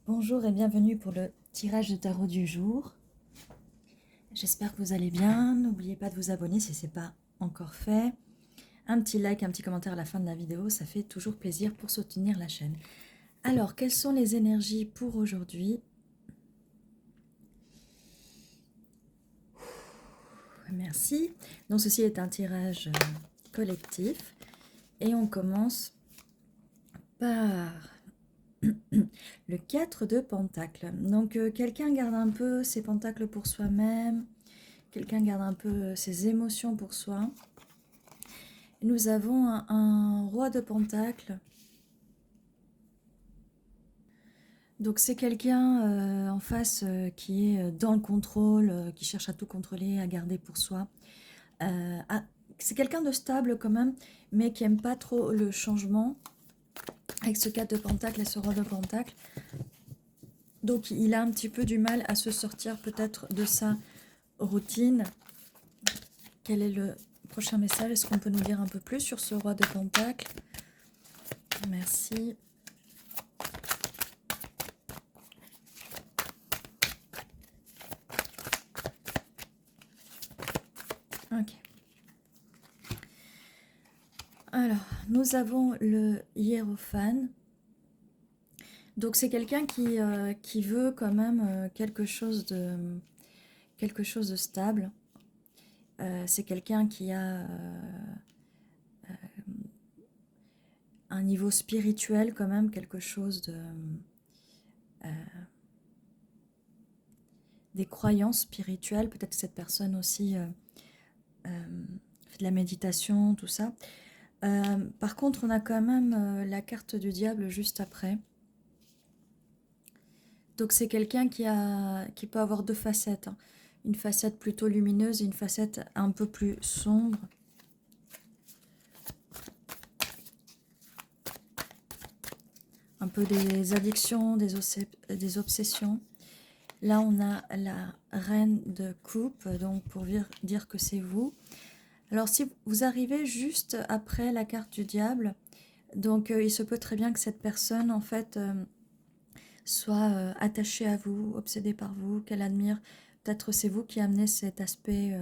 Bonjour et bienvenue pour le tirage de tarot du jour. J'espère que vous allez bien. N'oubliez pas de vous abonner si ce n'est pas encore fait. Un petit like, un petit commentaire à la fin de la vidéo, ça fait toujours plaisir pour soutenir la chaîne. Alors, quelles sont les énergies pour aujourd'hui? Merci. Donc, ceci est un tirage collectif. Et on commence par le 4 de Pentacles. Donc, quelqu'un garde un peu ses pentacles pour soi-même. Quelqu'un garde un peu ses émotions pour soi. Nous avons un roi de Pentacles. Donc c'est quelqu'un en face qui est dans le contrôle, qui cherche à tout contrôler, à garder pour soi. C'est quelqu'un de stable quand même, mais qui n'aime pas trop le changement. Avec ce 4 de Pentacles et ce roi de Pentacles. Donc il a un petit peu du mal à se sortir peut-être de sa routine. Quel est le prochain message? Est-ce qu'on peut nous dire un peu plus sur ce roi de Pentacles? Merci. Ok. Alors, nous avons le hiérophane. Donc, c'est quelqu'un qui veut quand même quelque chose de stable. C'est quelqu'un qui a un niveau spirituel quand même, quelque chose de... des croyances spirituelles. Peut-être que cette personne aussi fait de la méditation, tout ça. Par contre, on a quand même la carte du diable juste après. Donc c'est quelqu'un qui peut avoir deux facettes, hein. Une facette plutôt lumineuse et une facette un peu plus sombre. Un peu des addictions, des obsessions. Là, on a la reine de coupe, donc pour dire que c'est vous. Alors si vous arrivez juste après la carte du diable, donc il se peut très bien que cette personne, en fait... soit attachée à vous, obsédée par vous, qu'elle admire. Peut-être c'est vous qui amenez cet aspect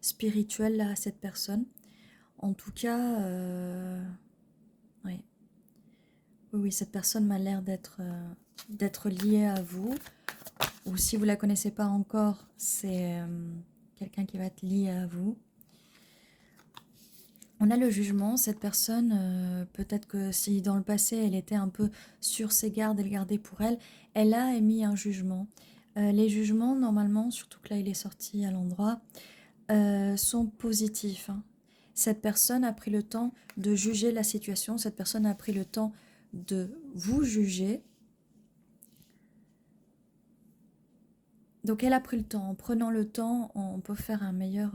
spirituel là, à cette personne. En tout cas, oui. Oui, cette personne m'a l'air d'être liée à vous. Ou si vous ne la connaissez pas encore, c'est quelqu'un qui va être lié à vous. On a le jugement, cette personne, peut-être que si dans le passé elle était un peu sur ses gardes, elle gardait pour elle, elle a émis un jugement. Les jugements, normalement, surtout que là il est sorti à l'endroit, sont positifs, hein. Cette personne a pris le temps de juger la situation, cette personne a pris le temps de vous juger. Donc elle a pris le temps, en prenant le temps, on peut faire un meilleur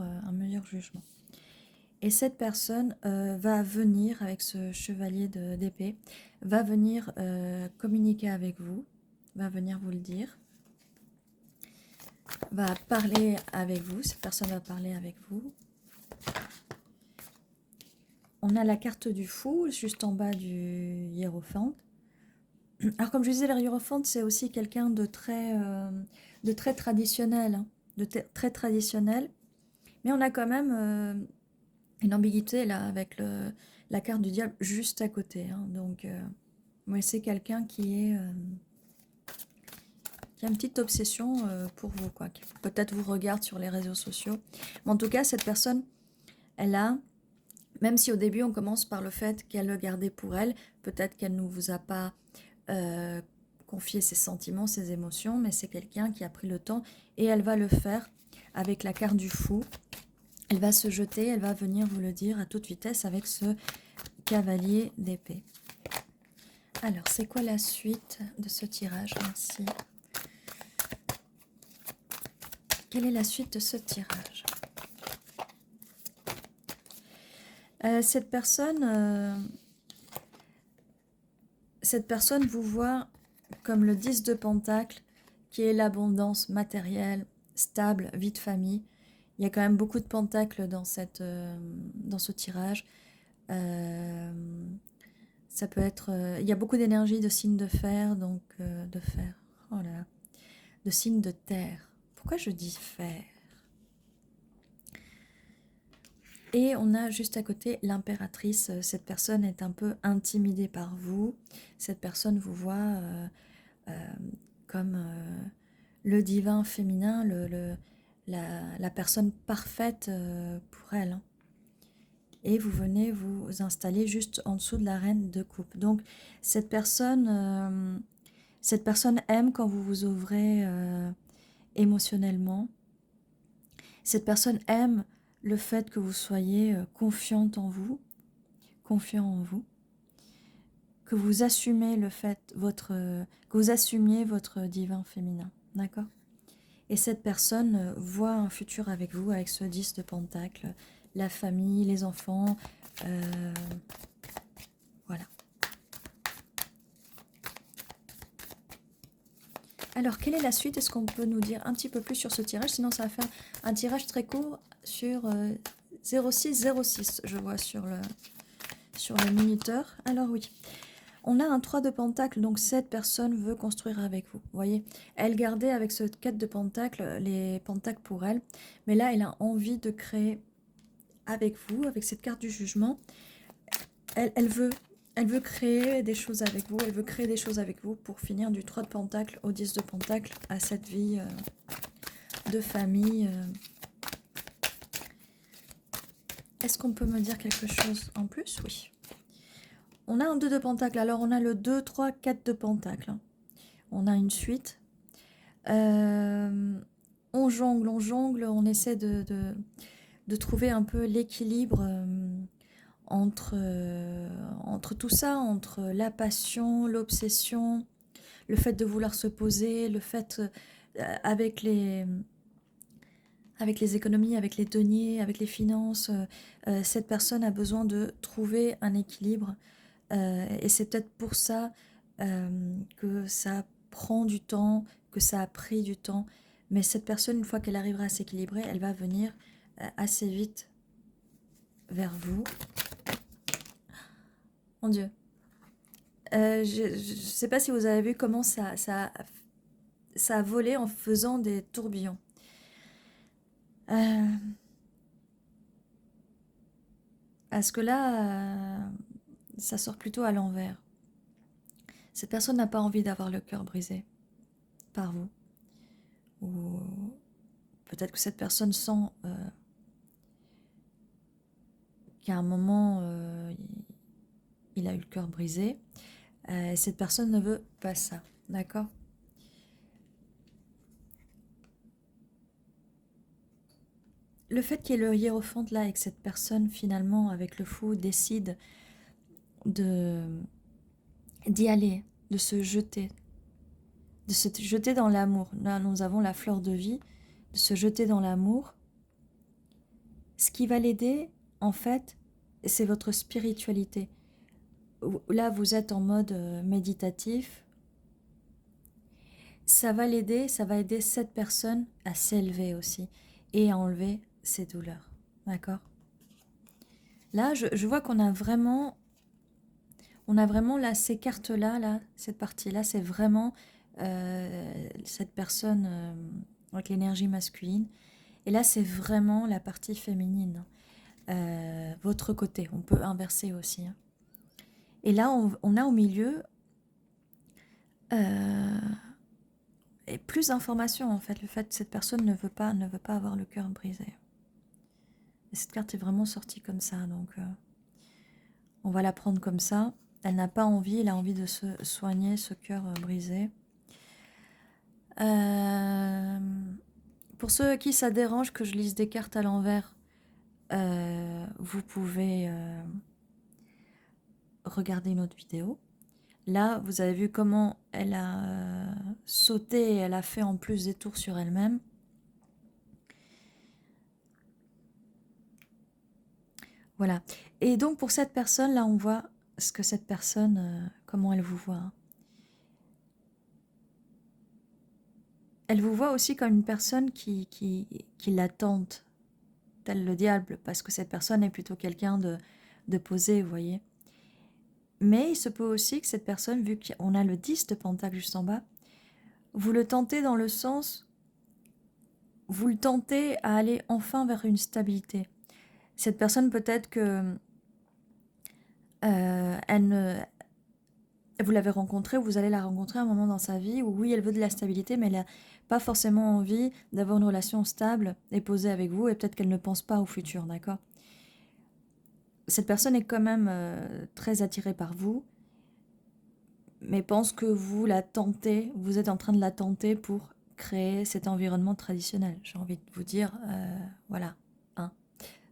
jugement. Et cette personne va venir, avec ce chevalier d'épée, va venir communiquer avec vous, va venir vous le dire, va parler avec vous, cette personne va parler avec vous. On a la carte du fou, juste en bas du hiérophante. Alors comme je disais, le hiérophante, c'est aussi quelqu'un de très traditionnel, hein, très traditionnel. Mais on a quand même une ambiguïté là, avec la carte du diable juste à côté, hein. Donc... oui, c'est quelqu'un qui a une petite obsession pour vous, quoi, qui peut-être vous regarde sur les réseaux sociaux. Mais en tout cas, cette personne, elle a, même si au début on commence par le fait qu'elle le gardait pour elle, peut-être qu'elle ne vous a pas confié ses sentiments, ses émotions, mais c'est quelqu'un qui a pris le temps et elle va le faire avec la carte du fou. Elle va se jeter, elle va venir vous le dire à toute vitesse avec ce cavalier d'épée. Alors, c'est quoi la suite de ce tirage? Merci. Quelle est la suite de ce tirage? Cette personne vous voit comme le 10 de Pentacle, qui est l'abondance matérielle, stable, vie de famille. Il y a quand même beaucoup de pentacles dans ce tirage. Ça peut être... il y a beaucoup d'énergie de signe de fer, donc de fer. Oh là là. De signe de terre. Pourquoi je dis fer? Et on a juste à côté l'impératrice. Cette personne est un peu intimidée par vous. Cette personne vous voit euh, comme le divin féminin, la personne parfaite pour elle, hein. Et vous venez vous installer juste en dessous de la reine de coupe. Donc cette personne aime quand vous vous ouvrez émotionnellement. Cette personne aime le fait que vous soyez confiante en vous, confiant en vous, que vous assumez que vous assumiez votre divin féminin, d'accord? Et cette personne voit un futur avec vous, avec ce 10 de pentacle, la famille, les enfants, voilà. Alors, quelle est la suite? Est-ce qu'on peut nous dire un petit peu plus sur ce tirage? Sinon, ça va faire un tirage très court sur 0606, je vois sur le minuteur. Alors oui, on a un 3 de pentacle, donc cette personne veut construire avec vous. Vous voyez, elle gardait avec ce 4 de pentacle les pentacles pour elle, mais là, elle a envie de créer avec vous, avec cette carte du jugement. Elle veut créer des choses avec vous, elle veut créer des choses avec vous pour finir du 3 de pentacle au 10 de pentacle à cette vie de famille. Est-ce qu'on peut me dire quelque chose en plus? Oui. On a un 2 de pentacle, alors on a le 2, 3, 4 de pentacle. On a une suite. On jongle, on essaie de trouver un peu l'équilibre entre tout ça, entre la passion, l'obsession, le fait de vouloir se poser, le fait avec les économies, avec les deniers, avec les finances, cette personne a besoin de trouver un équilibre. Et c'est peut-être pour ça que ça prend du temps, que ça a pris du temps. Mais cette personne, une fois qu'elle arrivera à s'équilibrer, elle va venir assez vite vers vous. Mon Dieu. Je ne sais pas si vous avez vu comment ça a volé en faisant des tourbillons. Parce que là, ça sort plutôt à l'envers. Cette personne n'a pas envie d'avoir le cœur brisé par vous. Ou peut-être que cette personne sent qu'à un moment, il a eu le cœur brisé. Cette personne ne veut pas ça, d'accord? Le fait qu'il y ait le hiérophante là et que cette personne, finalement, avec le fou, décide d'y aller, de se jeter dans l'amour. Là, nous avons la fleur de vie, de se jeter dans l'amour. Ce qui va l'aider, en fait, c'est votre spiritualité. Là, vous êtes en mode méditatif. Ça va l'aider, ça va aider cette personne à s'élever aussi et à enlever ses douleurs. D'accord? Là, je vois qu'on a vraiment... On a vraiment là, ces cartes-là, là, cette partie-là, c'est vraiment cette personne avec l'énergie masculine. Et là, c'est vraiment la partie féminine. Votre côté, on peut inverser aussi, hein. Et là, on a au milieu et plus d'informations, en fait. Le fait que cette personne ne veut pas avoir le cœur brisé. Et cette carte est vraiment sortie comme ça, donc on va la prendre comme ça. Elle n'a pas envie, elle a envie de se soigner ce cœur brisé. Pour ceux à qui ça dérange que je lise des cartes à l'envers, vous pouvez regarder une autre vidéo. Là, vous avez vu comment elle a sauté et elle a fait en plus des tours sur elle-même. Voilà. Et donc, pour cette personne, là, on voit ce que cette personne, comment elle vous voit, hein. Elle vous voit aussi comme une personne qui la tente, tel le diable, parce que cette personne est plutôt quelqu'un de posé, vous voyez. Mais il se peut aussi que cette personne, vu qu'on a le 10 de Pentacle juste en bas, vous le tentez dans le sens, vous le tentez à aller enfin vers une stabilité. Cette personne, peut-être que elle ne, vous l'avez rencontrée, ou vous allez la rencontrer à un moment dans sa vie où oui, elle veut de la stabilité, mais elle n'a pas forcément envie d'avoir une relation stable et posée avec vous, et peut-être qu'elle ne pense pas au futur, d'accord? Cette personne est quand même très attirée par vous, mais pense que vous la tentez, vous êtes en train de la tenter pour créer cet environnement traditionnel. J'ai envie de vous dire, voilà, hein,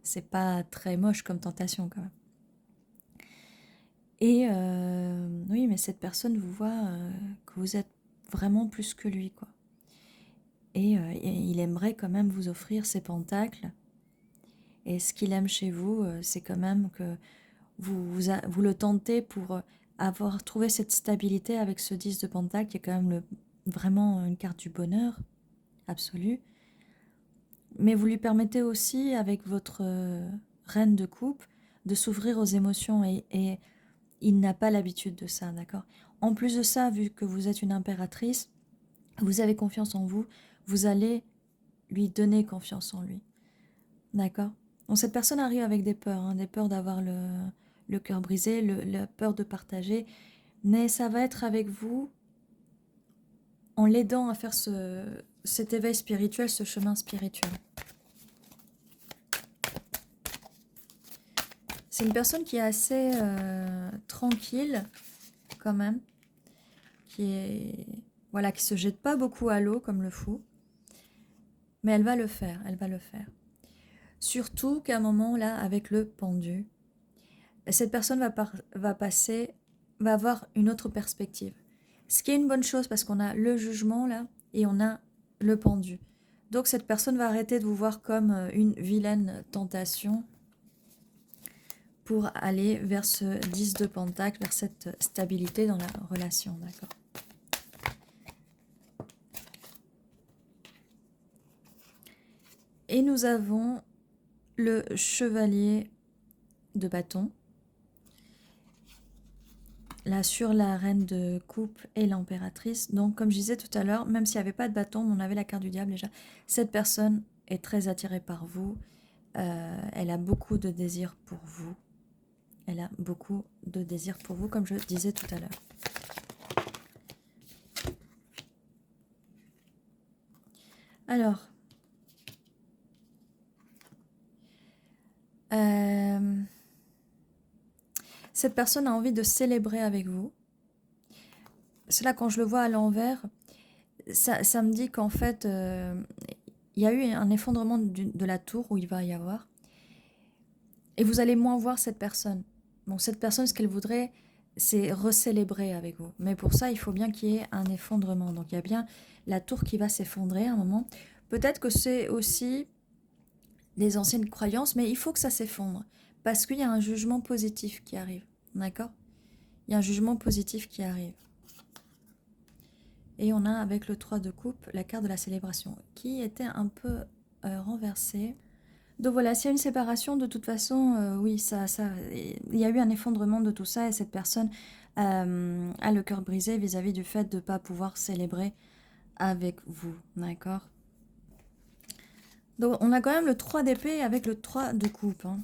c'est pas très moche comme tentation quand même. Et oui, mais cette personne vous voit que vous êtes vraiment plus que lui, quoi. Et il aimerait quand même vous offrir ses pentacles. Et ce qu'il aime chez vous, c'est quand même que vous le tentez pour avoir trouvé cette stabilité avec ce 10 de pentacle, qui est quand même vraiment une carte du bonheur absolu. Mais vous lui permettez aussi, avec votre reine de coupe, de s'ouvrir aux émotions. Et il n'a pas l'habitude de ça, d'accord? En plus de ça, vu que vous êtes une impératrice, vous avez confiance en vous, vous allez lui donner confiance en lui, d'accord? Donc cette personne arrive avec des peurs, hein, des peurs d'avoir le cœur brisé, la peur de partager, mais ça va être avec vous en l'aidant à faire cet éveil spirituel, ce chemin spirituel. C'est une personne qui est assez tranquille quand même, voilà, qui se jette pas beaucoup à l'eau comme le fou, mais elle va le faire, elle va le faire. Surtout qu'à un moment là, avec le pendu, cette personne va avoir une autre perspective. Ce qui est une bonne chose parce qu'on a le jugement là et on a le pendu. Donc cette personne va arrêter de vous voir comme une vilaine tentation pour aller vers ce 10 de pentacle, vers cette stabilité dans la relation, d'accord? Et nous avons le chevalier de bâton. Là, sur la reine de coupe et l'impératrice. Donc, comme je disais tout à l'heure, même s'il n'y avait pas de bâton, on avait la carte du diable déjà. Cette personne est très attirée par vous. Elle a beaucoup de désir pour vous. Elle a beaucoup de désir pour vous, comme je disais tout à l'heure. Alors, cette personne a envie de célébrer avec vous. Cela, quand je le vois à l'envers, ça me dit qu'en fait, il y a eu un effondrement de la tour où il va y avoir. Et vous allez moins voir cette personne. Bon, cette personne, ce qu'elle voudrait, c'est recélébrer avec vous. Mais pour ça, il faut bien qu'il y ait un effondrement. Donc il y a bien la tour qui va s'effondrer à un moment. Peut-être que c'est aussi des anciennes croyances, mais il faut que ça s'effondre. Parce qu'il y a un jugement positif qui arrive. D'accord? Il y a un jugement positif qui arrive. Et on a avec le 3 de coupe la carte de la célébration, qui était un peu renversée. Donc voilà, s'il y a une séparation, de toute façon, oui, il y a eu un effondrement de tout ça et cette personne a le cœur brisé vis-à-vis du fait de ne pas pouvoir célébrer avec vous, d'accord? Donc on a quand même le 3 d'épée avec le 3 de coupe, hein.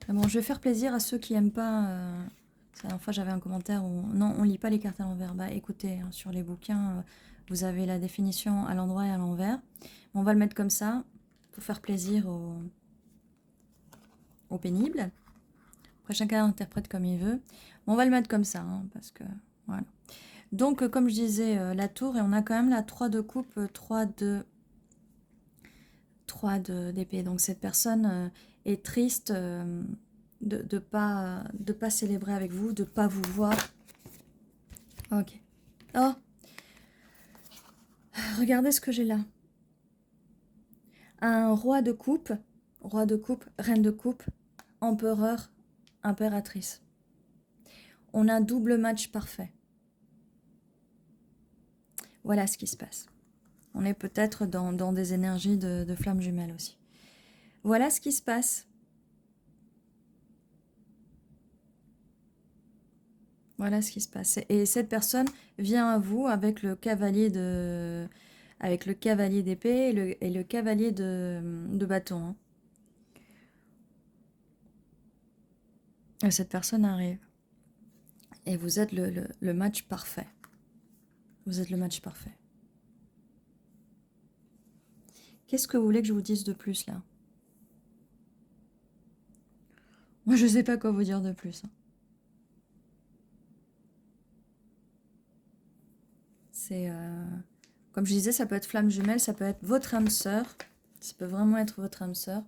Bon, je vais faire plaisir à ceux qui n'aiment pas... La dernière fois, j'avais un commentaire où... Non, on lit pas les cartes à l'envers. Bah écoutez, hein, sur les bouquins, vous avez la définition à l'endroit et à l'envers. On va le mettre comme ça, pour faire plaisir aux pénibles. Après, chacun interprète comme il veut. On va le mettre comme ça, hein, parce que... Voilà. Donc, comme je disais, la tour, et on a quand même la 3 de coupe, 3 d'épée. Donc, cette personne est triste de pas célébrer avec vous, de pas vous voir. Ok. Oh, regardez ce que j'ai là. Un roi de coupe, reine de coupe, empereur, impératrice. On a un double match parfait. Voilà ce qui se passe. On est peut-être dans des énergies de flammes jumelles aussi. Voilà ce qui se passe. Voilà ce qui se passe. Et cette personne vient à vous avec le cavalier d'épée et le cavalier de bâton. Hein. Et cette personne arrive. Et vous êtes le match parfait. Vous êtes le match parfait. Qu'est-ce que vous voulez que je vous dise de plus là? Moi, je sais pas quoi vous dire de plus. Hein. C'est... Comme je disais, ça peut être flamme jumelle, ça peut être votre âme sœur. Ça peut vraiment être votre âme sœur.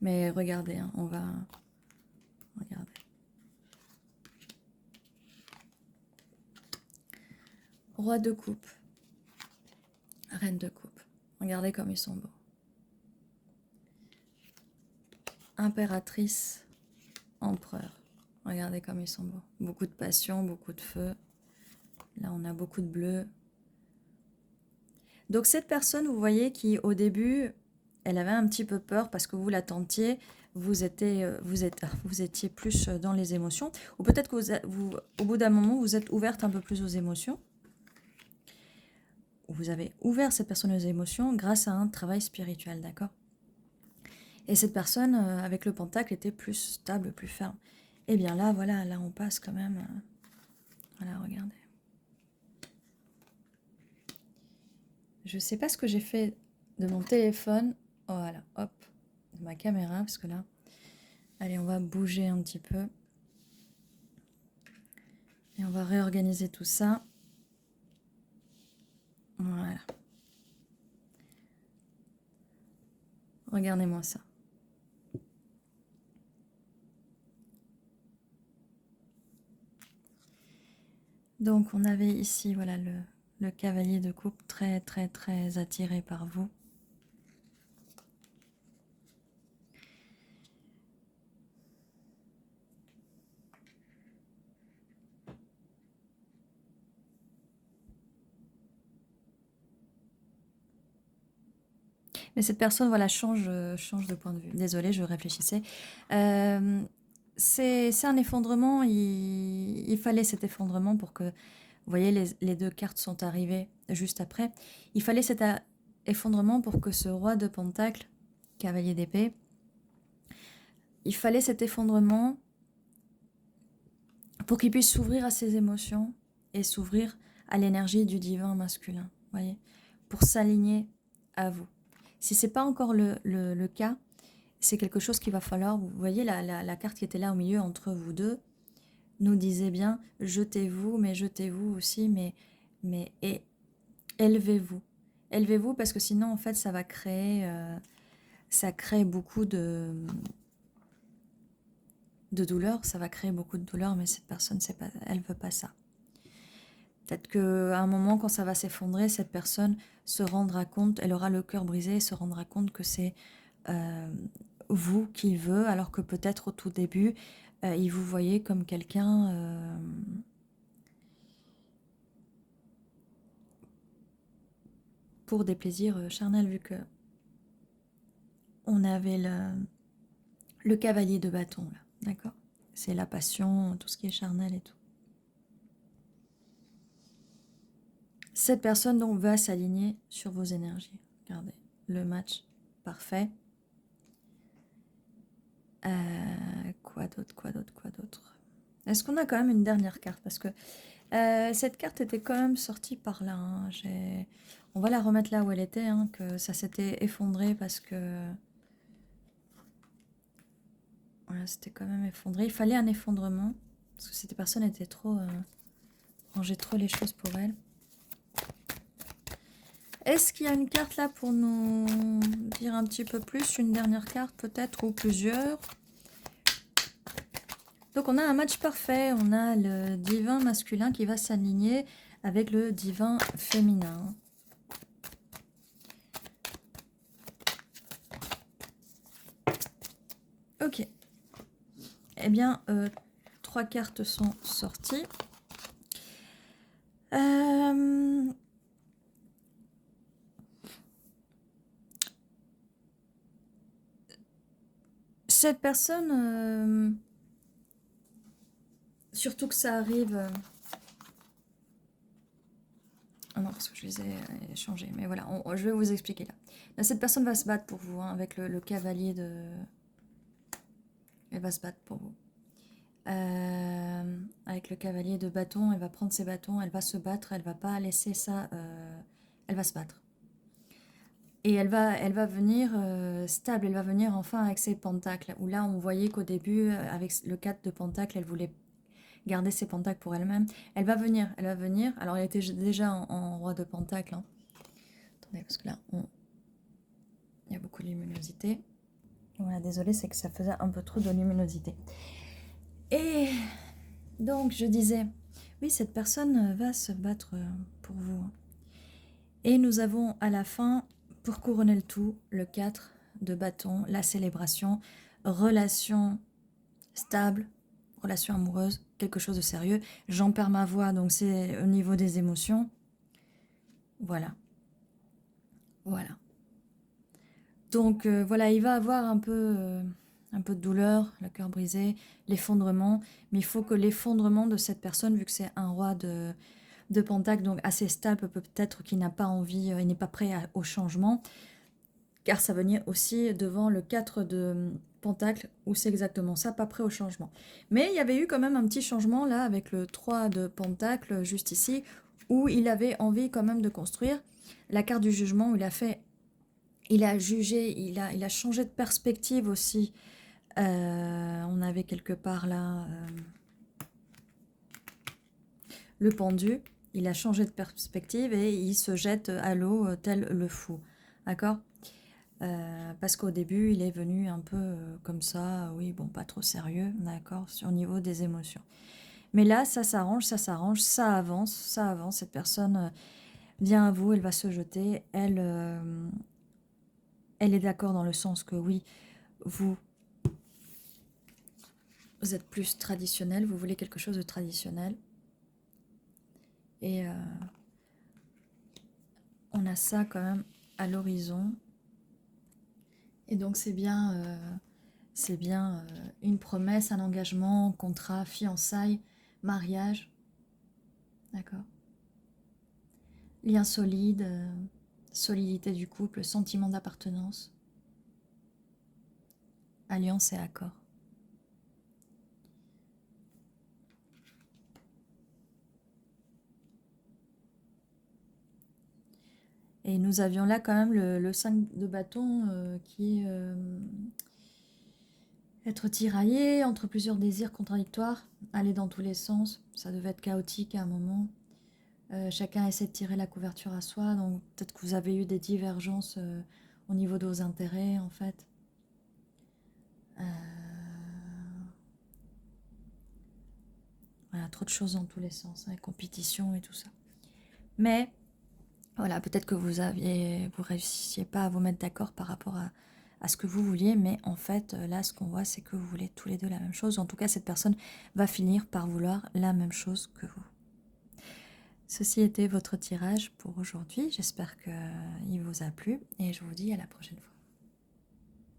Mais regardez, hein, on va... Regardez. Roi de coupe. Reine de coupe. Regardez comme ils sont beaux. Impératrice, empereur. Regardez comme ils sont beaux. Beaucoup de passion, beaucoup de feu. Là, on a beaucoup de bleu. Donc cette personne, vous voyez, qui au début, elle avait un petit peu peur parce que vous l'attentiez, vous étiez plus dans les émotions. Ou peut-être que au bout d'un moment, vous êtes ouverte un peu plus aux émotions. Vous avez ouvert cette personne aux émotions grâce à un travail spirituel, d'accord? Et cette personne, avec le pentacle, était plus stable, plus ferme. Et bien là, voilà, là on passe quand même... voilà, regardez. Je sais pas ce que j'ai fait de mon téléphone. Oh, voilà, hop, de ma caméra, parce que là... Allez, on va bouger un petit peu. Et on va réorganiser tout ça. Voilà. Regardez-moi ça. Donc, on avait ici, voilà, le cavalier de coupe très, très, très attiré par vous. Mais cette personne, voilà, change de point de vue. Désolée, je réfléchissais. C'est un effondrement. Il fallait cet effondrement pour que... Vous voyez, les deux cartes sont arrivées juste après. Il fallait cet effondrement pour que ce roi de pentacle, cavalier d'épée, il fallait cet effondrement pour qu'il puisse s'ouvrir à ses émotions et s'ouvrir à l'énergie du divin masculin, voyez, pour s'aligner à vous. Si ce n'est pas encore le cas, c'est quelque chose qu'il va falloir, vous voyez la carte qui était là au milieu entre vous deux, nous disait bien, jetez-vous, mais jetez-vous aussi, et élevez-vous. Élevez-vous parce que sinon, en fait, ça va créer, ça crée beaucoup de douleur, ça va créer beaucoup de douleur, mais cette personne, elle veut pas ça. Peut-être qu'à un moment, quand ça va s'effondrer, cette personne se rendra compte, elle aura le cœur brisé, et se rendra compte que c'est vous qui veut, alors que peut-être au tout début, il vous voyait comme quelqu'un pour des plaisirs charnels, vu que on avait le cavalier de bâton, là, d'accord? C'est la passion, tout ce qui est charnel et tout. Cette personne donc va s'aligner sur vos énergies. Regardez, le match parfait. Quoi d'autre? Est-ce qu'on a quand même une dernière carte? Parce que cette carte était quand même sortie par là. Hein. On va la remettre là où elle était, hein, que ça s'était effondré parce que... Voilà, c'était quand même effondré. Il fallait un effondrement, parce que cette personne était trop... rangeait trop les choses pour elle. Est-ce qu'il y a une carte là pour nous dire un petit peu plus? Une dernière carte peut-être, ou plusieurs? Donc on a un match parfait, on a le divin masculin qui va s'aligner avec le divin féminin. Ok. Eh bien, 3 cartes sont sorties. Cette personne, surtout que ça arrive... Ah non, parce que je les ai changés. Mais voilà, je vais vous expliquer là. Là, cette personne va se battre pour vous, hein, avec le cavalier de... Elle va se battre pour vous. Avec le cavalier de bâton, elle va prendre ses bâtons, elle va se battre, elle va pas laisser ça... elle va se battre. Et elle va venir stable, elle va venir enfin avec ses pentacles. Où là, on voyait qu'au début, avec le 4 de pentacles, elle voulait garder ses pentacles pour elle-même. Elle va venir, elle va venir. Alors, elle était déjà en roi de pentacles. Hein. Attendez, parce que là, il y a beaucoup de luminosité. Voilà, désolée, c'est que ça faisait un peu trop de luminosité. Et donc, je disais, oui, cette personne va se battre pour vous. Et nous avons à la fin, pour couronner le tout, le 4 de bâton, la célébration, relation stable, relation amoureuse, quelque chose de sérieux. J'en perds ma voix, donc c'est au niveau des émotions. Voilà. Voilà. Donc voilà, il va avoir un peu de douleur, le cœur brisé, l'effondrement. Mais il faut que l'effondrement de cette personne, vu que c'est un roi de Pentacle, donc assez stable, peut-être qu'il n'a pas envie, il n'est pas prêt au changement, car ça venait aussi devant le 4 de Pentacle, où c'est exactement ça, pas prêt au changement. Mais il y avait eu quand même un petit changement là, avec le 3 de Pentacle, juste ici, où il avait envie quand même de construire. La carte du jugement, où il a jugé, il a changé de perspective aussi. On avait quelque part là le pendu. Il a changé de perspective et il se jette à l'eau tel le fou. D'accord? Parce qu'au début, il est venu un peu comme ça, oui, bon, pas trop sérieux, d'accord, au niveau des émotions. Mais là, ça s'arrange, ça avance, cette personne vient à vous, elle va se jeter, elle est d'accord dans le sens que oui, vous êtes plus traditionnel, vous voulez quelque chose de traditionnel. Et on a ça quand même à l'horizon. Et donc c'est bien une promesse, un engagement, contrat, fiançailles, mariage. D'accord. Lien solide, solidité du couple, sentiment d'appartenance, alliance et accord. Et nous avions là quand même le 5 de bâton qui est être tiraillé entre plusieurs désirs contradictoires, aller dans tous les sens. Ça devait être chaotique à un moment. Chacun essaie de tirer la couverture à soi, donc peut-être que vous avez eu des divergences au niveau de vos intérêts en fait. Voilà, trop de choses dans tous les sens, hein, compétition et tout ça. Mais voilà, peut-être que vous réussissiez pas à vous mettre d'accord par rapport à ce que vous vouliez, mais en fait, là, ce qu'on voit, c'est que vous voulez tous les deux la même chose. En tout cas, cette personne va finir par vouloir la même chose que vous. Ceci était votre tirage pour aujourd'hui. J'espère qu'il vous a plu et je vous dis à la prochaine fois.